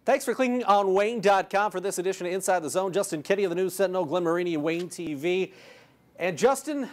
Thanks for clicking on Wayne.com for this edition of Inside the Zone. Justin Kitty of the News Sentinel, Glenn Marini, Wayne TV. And Justin,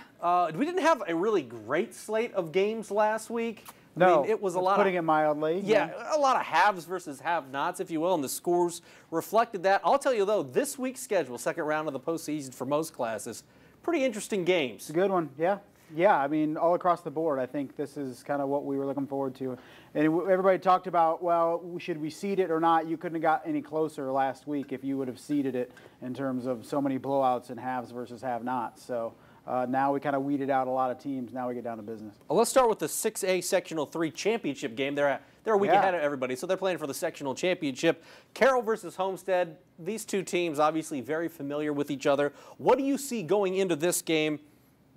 we didn't have a really great slate of games last week. No, I mean, it was a lot putting it mildly. Yeah, a lot of haves versus have-nots, if you will, and the scores reflected that. I'll tell you, though, this week's schedule, second round of the postseason for most classes, pretty interesting games. It's a good one, yeah. Yeah, I mean, all across the board, I think this is kind of what we were looking forward to. And everybody talked about, well, should we seed it or not? You couldn't have got any closer last week if you would have seeded it in terms of so many blowouts and haves versus have-nots. So now we kind of weeded out a lot of teams. Now we get down to business. Well, let's start with the 6A Sectional 3 championship game. They're a week ahead of everybody, so they're playing for the sectional championship. Carroll versus Homestead. These two teams obviously very familiar with each other. What do you see going into this game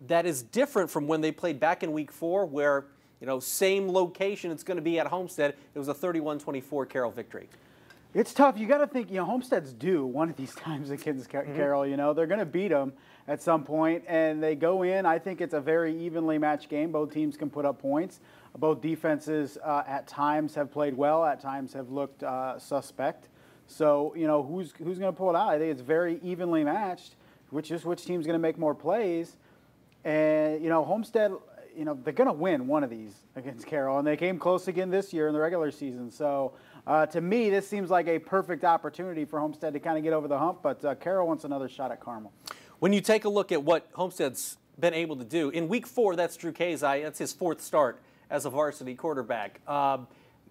that is different from when they played back in week 4, where, you know, same location, it's going to be at Homestead? It was a 31-24 Carroll victory. It's tough. You got to think, you know, Homestead's due one of these times against Carroll. You know, they're going to beat them at some point, and they go in. I think it's a very evenly matched game. Both teams can put up points. Both defenses at times have played well, at times have looked suspect. So, you know, who's going to pull it out? I think it's very evenly matched, which team's going to make more plays. And, you know, Homestead, you know, they're going to win one of these against Carroll, and they came close again this year in the regular season. So, to me, this seems like a perfect opportunity for Homestead to kind of get over the hump, but Carroll wants another shot at Carmel. When you take a look at what Homestead's been able to do, in week 4, that's Drew Kazai, that's his 4th start as a varsity quarterback.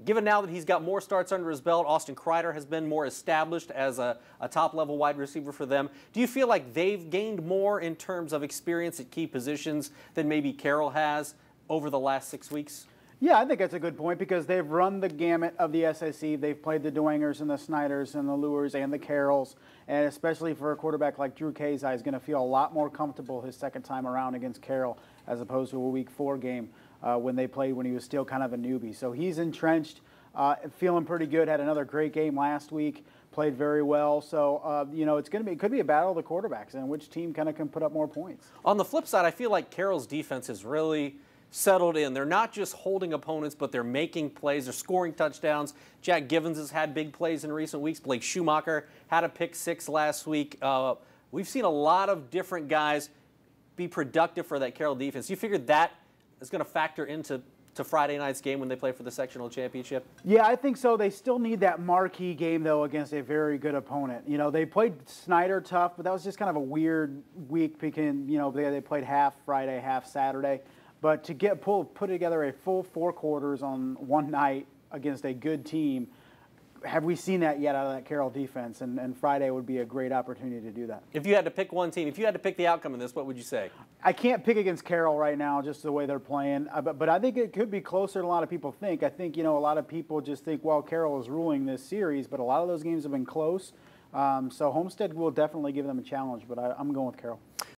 Given now that he's got more starts under his belt, Austin Kreider has been more established as a top-level wide receiver for them. Do you feel like they've gained more in terms of experience at key positions than maybe Carroll has over the last 6 weeks? Yeah, I think that's a good point because they've run the gamut of the SEC. They've played the Dwangers and the Snyders and the Lures and the Carrolls, and especially for a quarterback like Drew Kazai is going to feel a lot more comfortable his second time around against Carroll as opposed to a week 4 game when they played when he was still kind of a newbie. So he's entrenched, feeling pretty good, had another great game last week, played very well. So, you know, it could be a battle of the quarterbacks and which team kind of can put up more points. On the flip side, I feel like Carroll's defense has really settled in. They're not just holding opponents, but they're making plays. They're scoring touchdowns. Jack Givens has had big plays in recent weeks. Blake Schumacher had a pick 6 last week. We've seen a lot of different guys be productive for that Carroll defense. You figured that is going to factor into Friday night's game when they play for the sectional championship? Yeah, I think so. They still need that marquee game, though, against a very good opponent. You know, they played Snyder tough, but that was just kind of a weird week because, you know, they played half Friday, half Saturday. But to put together a full 4 quarters on one night against a good team, have we seen that yet out of that Carroll defense? And Friday would be a great opportunity to do that. If you had to pick one team, if you had to pick the outcome in this, what would you say? I can't pick against Carroll right now, just the way they're playing. But I think it could be closer than a lot of people think. I think, you know, a lot of people just think, well, Carroll is ruling this series, but a lot of those games have been close. So Homestead will definitely give them a challenge, but I'm going with Carroll.